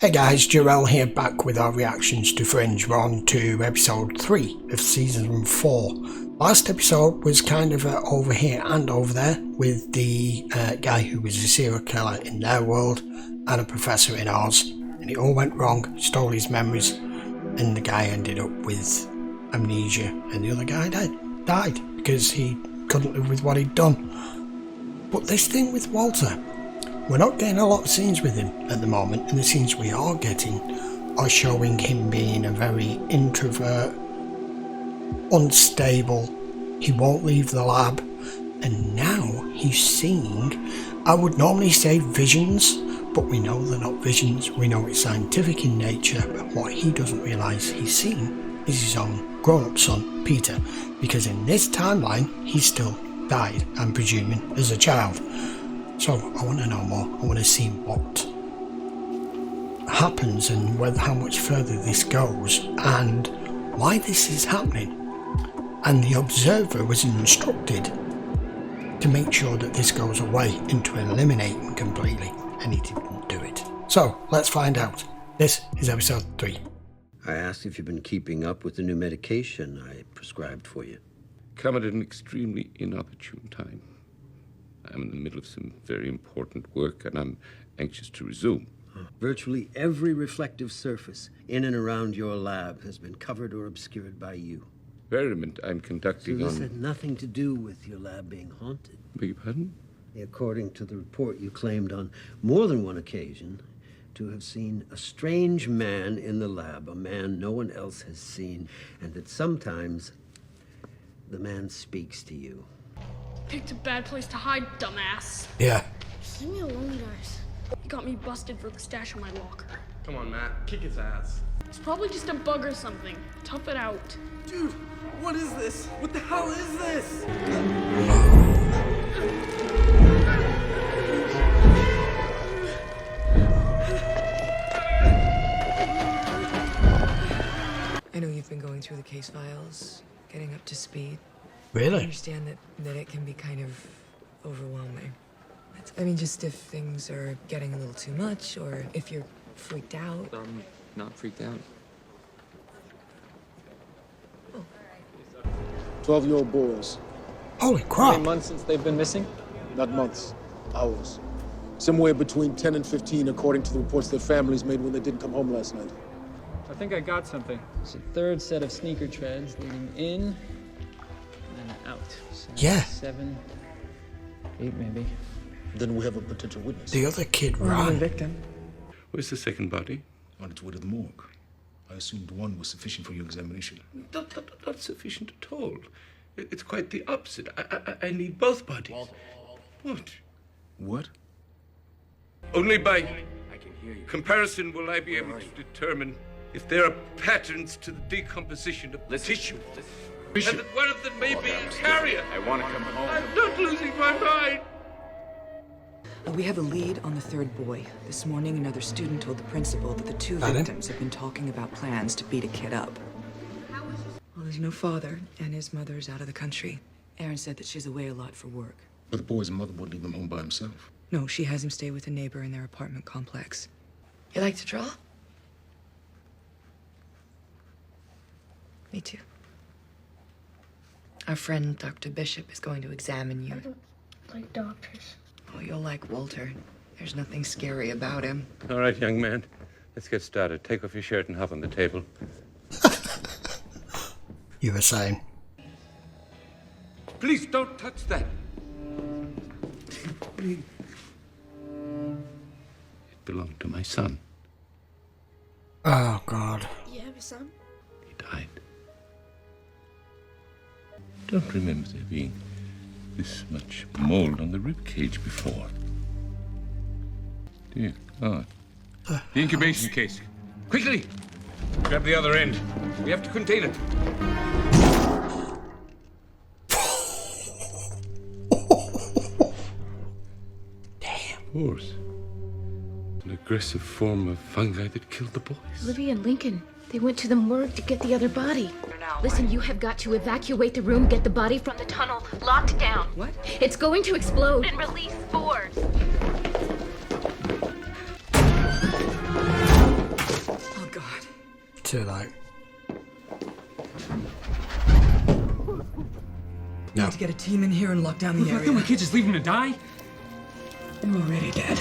Hey guys, Jarrell here, back with our reactions to Fringe. We're on to episode 3 of season 4. Last episode was kind of over here and over there, with the guy who was a serial killer in their world and a professor in ours, and it all went wrong, stole his memories, and the guy ended up with amnesia, and the other guy died because he couldn't live with what he'd done. But this thing with Walter, we're not getting a lot of scenes with him at the moment, and the scenes we are getting are showing him being a very introvert, unstable, he won't leave the lab, and now he's seeing, I would normally say visions, but we know they're not visions, we know it's scientific in nature, but what he doesn't realise he's seen is his own grown-up son, Peter, because in this timeline he still died, I'm presuming, as a child. So I want to know more. I want to see what happens and how much further this goes and why this is happening. And the observer was instructed to make sure that this goes away and to eliminate him completely, and he didn't do it. So let's find out. This is episode 3. I asked if you've been keeping up with the new medication I prescribed for you. Come at an extremely inopportune time. I'm in the middle of some very important work, and I'm anxious to resume. Virtually every reflective surface in and around your lab has been covered or obscured by you. Experiment I'm So conducting this on... had nothing to do with your lab being haunted. Beg your pardon? According to the report, you claimed on more than one occasion to have seen a strange man in the lab, a man no one else has seen, and that sometimes the man speaks to you. Picked a bad place to hide, dumbass. Yeah. Leave me alone, guys. He got me busted for the stash in my locker. Come on, Matt. Kick his ass. It's probably just a bug or something. Tough it out. Dude, what is this? What the hell is this? I know you've been going through the case files, getting up to speed. I Really? understand that it can be kind of overwhelming. I mean, just if things are getting a little too much, or if you're freaked out. I'm not freaked out. 12-year-old boys. Holy How crap. many months since they've been missing? Not months, hours. Somewhere between 10 and 15, according to the reports their families made when they didn't come home last night. I think I got something. It's a third set of sneaker treads leading in and then out. So Yeah. 7, 8 maybe. Then we have a potential witness. The other kid Or the ran. victim. Where's the second body? On its way to the morgue. I assumed one was sufficient for your examination. Not sufficient at all. It's quite the opposite. I need both bodies. What? What? Only by comparison will I be able to determine if there are patterns to the decomposition of the tissue. And that one of them may be a carrier. I want to come home. I'm not losing my mind. We have a lead on the third boy. This morning, another student told the principal that the two Pardon? victims have been talking about plans to beat a kid up. Well, there's no father, and his mother's out of the country. Erin said that she's away a lot for work. But the boy's mother wouldn't leave him home by himself. No, she has him stay with a neighbor in their apartment complex. You like to draw? Me too. Our friend, Dr. Bishop, is going to examine you. I don't like doctors. Oh, you'll like Walter. There's nothing scary about him. All right, young man. Let's get started. Take off your shirt and hop on the table. You were saying. Please don't touch that. Please. It belonged to my son. Oh God. You have a son? He died. Don't remember there being this much mold on the rib cage before. Dear God. The incubation case. Quickly! Grab the other end. We have to contain it. Damn. Horse. An aggressive form of fungi that killed the boys. Olivia and Lincoln, they went to the morgue to get the other body. Listen, you have got to evacuate the room, get the body from the tunnel, locked down. What? It's going to explode and release spores. to like. We need to get a team in here and lock down the area. We can't just leave him to die. They're already dead.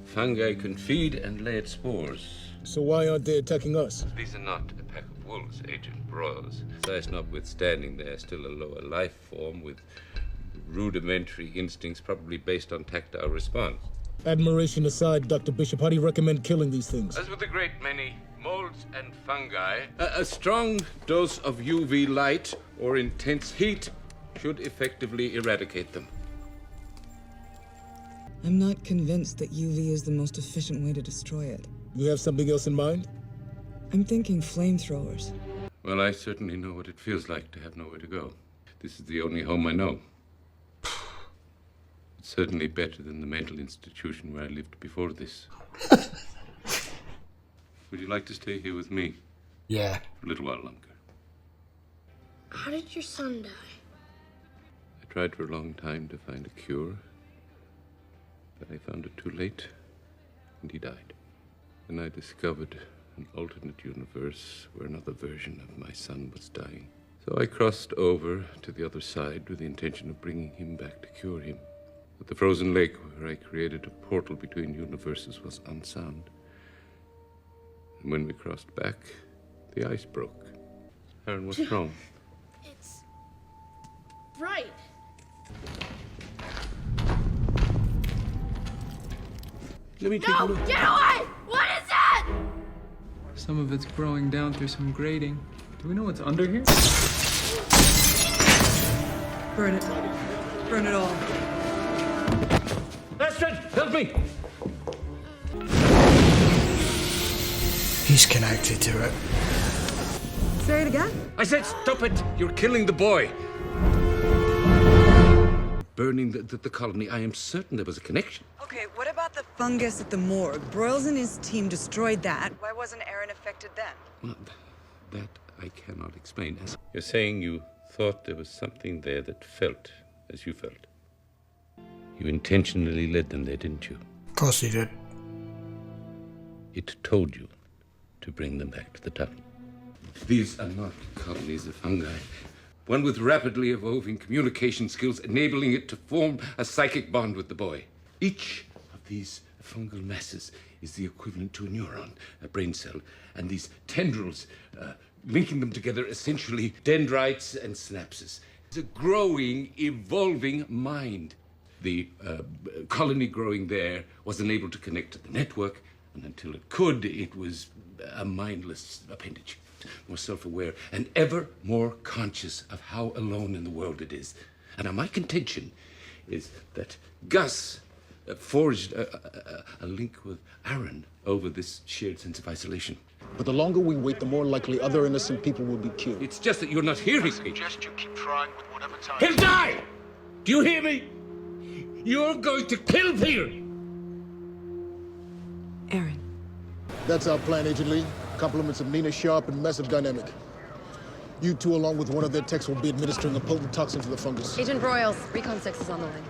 Fungi can feed and lay its spores. So why aren't they attacking us? These are not a pack of wolves, Agent Bros. Size notwithstanding, they are still a lower life form with rudimentary instincts probably based on tactile response. Admiration aside, Dr. Bishop, how do you recommend killing these things? As with a great many molds and fungi, a strong dose of UV light or intense heat should effectively eradicate them. I'm not convinced that UV is the most efficient way to destroy it. You have something else in mind? I'm thinking flamethrowers. Well, I certainly know what it feels like to have nowhere to go. This is the only home I know. It's certainly better than the mental institution where I lived before this. Would you like to stay here with me? Yeah. For a little while longer. How did your son die? I tried for a long time to find a cure, but I found it too late, and he died. And I discovered an alternate universe where another version of my son was dying. So I crossed over to the other side with the intention of bringing him back to cure him. But the frozen lake where I created a portal between universes was unsound. And when we crossed back, the ice broke. Aaron, what's wrong? It's right. Let me take a look. Get away! What is that? Some of it's growing down through some grating. Do we know what's under here? Burn it. Burn it all. Astrid, help me! He's connected to it. Say it again? I said stop it! You're killing the boy! Burning the colony, I am certain there was a connection. Okay, what about the fungus at the morgue? Broyles and his team destroyed that. Why wasn't Aaron affected then? Well, that I cannot explain. You're saying you thought there was something there that felt as you felt. You intentionally led them there, didn't you? Of course he did. It told you to bring them back to the tunnel. These are not colonies of fungi. One with rapidly evolving communication skills, enabling it to form a psychic bond with the boy. Each of these fungal masses is the equivalent to a neuron, a brain cell, and these tendrils, linking them together, essentially dendrites and synapses. It's a growing, evolving mind. The colony growing there was unable to connect to the network, and until it could, it was a mindless appendage. More self-aware and ever more conscious of how alone in the world it is. And now my contention is that Gus forged a link with Aaron over this shared sense of isolation. But the longer we wait, the more likely other innocent people will be killed. It's just that you're not hearing me. I suggest you keep trying with whatever time. He'll die! Do you hear me? You're going to kill Peter! Aaron. That's our plan, Agent Lee. Compliments of Nina Sharp and Massive Dynamic. You two, along with one of their techs, will be administering a potent toxin to the fungus. Agent Broyles, Recon 6 is on the line.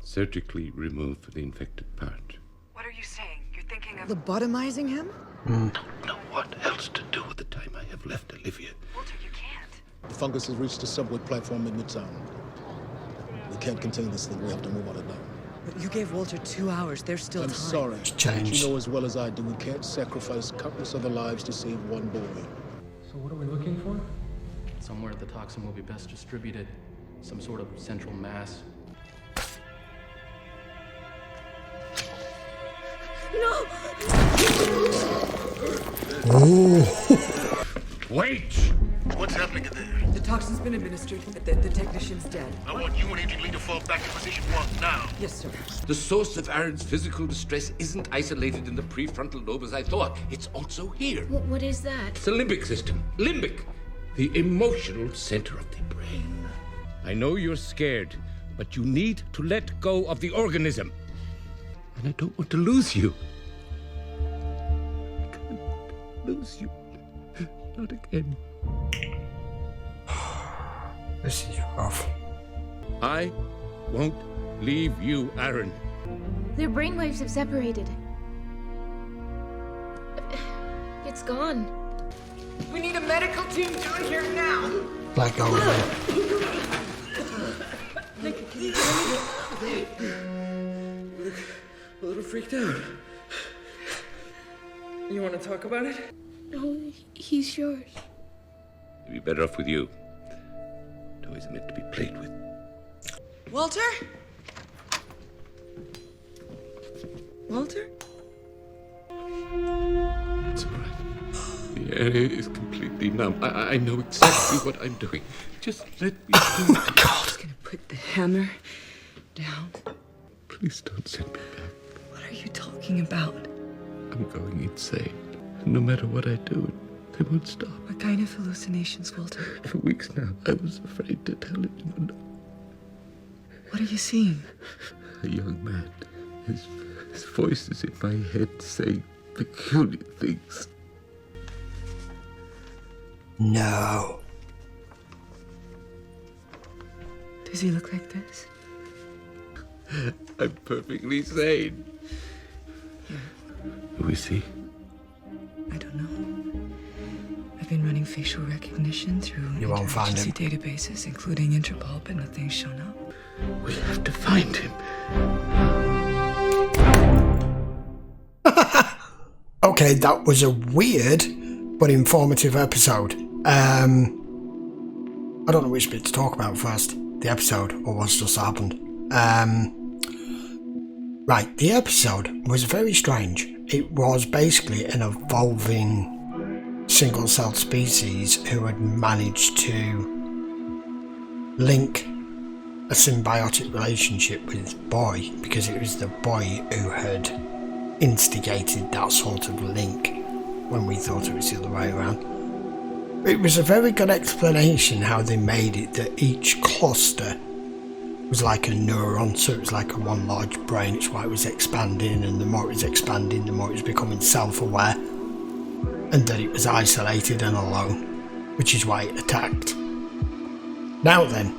Surgically remove the infected part. What are you saying? You're thinking of lobotomizing him? Don't know what else to do with the time I have left, Olivia. Walter, you can't. The fungus has reached the subway platform in Midtown. We can't contain this thing. We have to move on it now. But you gave Walter 2 hours. There's still I'm time. sorry. Changed. You know as well as I do, we can't sacrifice countless other lives to save one boy. So what are we looking for? Somewhere the toxin will be best distributed. Some sort of central mass. No! Oh! Wait! What's happening in there? The toxin's been administered. The technician's dead. I want you and Agent Lee to fall back to position 1 now. Yes, sir. The source of Aaron's physical distress isn't isolated in the prefrontal lobe as I thought. It's also here. What is that? It's the limbic system. Limbic. The emotional center of the brain. I know you're scared, but you need to let go of the organism. And I don't want to lose you. I can't lose you. Not again. This is rough. I won't leave you, Aaron. Their brainwaves have separated. It's gone. We need a medical team down here now. Let go of him. Nick, can you hear me? A little freaked out. You want to talk about it? No, he's yours. He'd be better off with you. Toys are meant to be played with. Walter? Walter? It's all right. The area is completely numb. I know exactly what I'm doing. Just let me do it. I'm just gonna put the hammer down. Please don't send me back. What are you talking about? I'm going insane. No matter what I do, they won't stop. What kind of hallucinations, Walter? For weeks now, I was afraid to tell anyone. What are you seeing? A young man. His voice is in my head saying peculiar things. No. Does he look like this? I'm perfectly sane. Yeah. Who is he? I don't know. I've been running facial recognition through emergency databases, including Interpol, but nothing's shown up. We have to find him. Okay, that was a weird but informative episode. I don't know which bit to talk about first. The episode or what's just happened. Right, the episode was very strange. It was basically an evolving single-celled species who had managed to link a symbiotic relationship with Boy, because it was the boy who had instigated that sort of link when we thought it was the other way around. It was a very good explanation how they made it that each cluster was like a neuron, so it was like a one large brain. It's why it was expanding, and the more it was expanding, the more it was becoming self-aware, and that it was isolated and alone, which is why it attacked. Now then,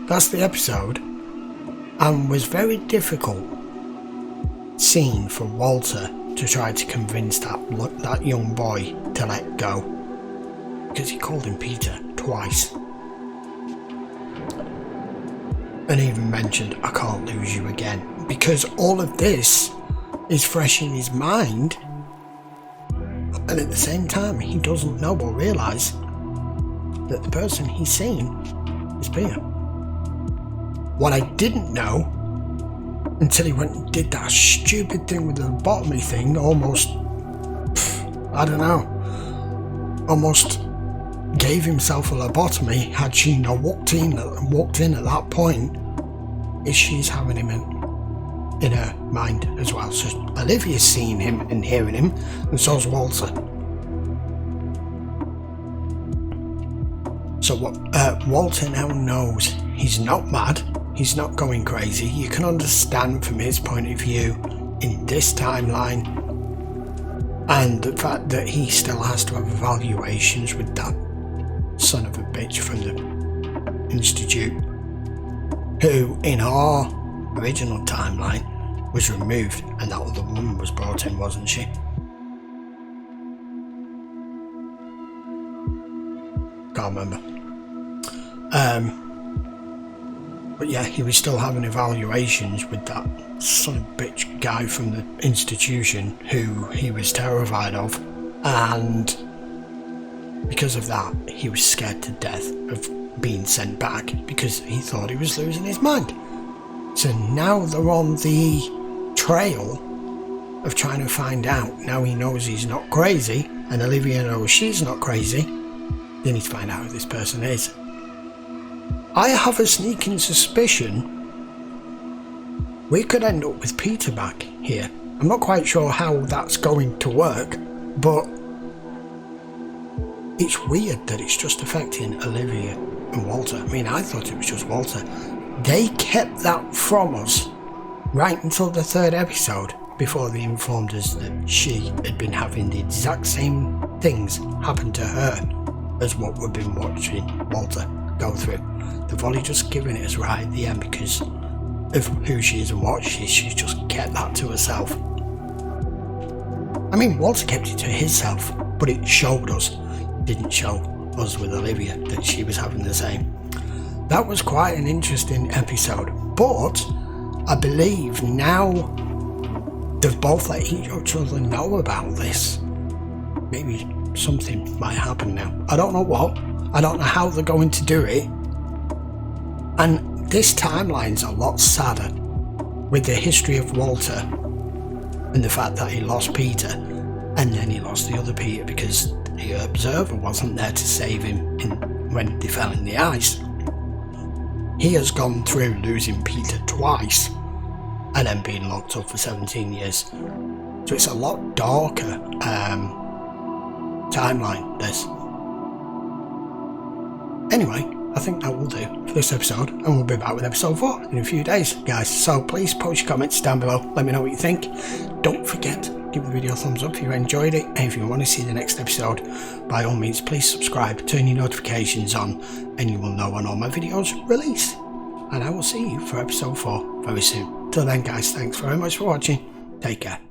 that's the episode, and was very difficult scene for Walter to try to convince that young boy to let go, because he called him Peter twice. And even mentioned, I can't lose you again, because all of this is fresh in his mind, and at the same time he doesn't know or realise that the person he's seen is Peter. What I didn't know until he went and did that stupid thing with the lobotomy thing, almost gave himself a lobotomy had she not walked in at that point, is she's having him in her mind as well. So Olivia's seeing him and hearing him, and so's Walter. So Walter now knows he's not mad, he's not going crazy. You can understand from his point of view in this timeline, and the fact that he still has to have evaluations with that son of a bitch from the Institute, who in our original timeline was removed, and that other woman was brought in, wasn't she? Can't remember. But yeah, he was still having evaluations with that son of a bitch guy from the institution who he was terrified of, and because of that he was scared to death of being sent back, because he thought he was losing his mind. So now they're on the trail of trying to find out. Now he knows he's not crazy, and Olivia knows she's not crazy. They need to find out who this person is. I have a sneaking suspicion we could end up with Peter back here. I'm not quite sure how that's going to work, but it's weird that it's just affecting Olivia and Walter. I mean, I thought it was just Walter. They kept that from us right until the third episode before they informed us that she had been having the exact same things happen to her as what we've been watching Walter go through. They've only just given it us right at the end because of who she is and what she is. She's just kept that to herself. I mean, Walter kept it to himself, but it showed us. It didn't show us with Olivia that she was having the same. That was quite an interesting episode, but I believe now they've both let each other know about this. Maybe something might happen now. I don't know what. I don't know how they're going to do it. And this timeline's a lot sadder with the history of Walter and the fact that he lost Peter and then he lost the other Peter because the observer wasn't there to save him when they fell in the ice. He has gone through losing Peter twice and then being locked up for 17 years. So it's a lot darker timeline, this. Anyway, I think that will do for this episode, and we'll be back with episode 4 in a few days, guys. So please post your comments down below, let me know what you think. Don't forget, give the video a thumbs up if you enjoyed it, and if you want to see the next episode, by all means please subscribe, turn your notifications on, and you will know when all my videos release. And I will see you for episode 4 very soon. Till then, guys, thanks very much for watching. Take care.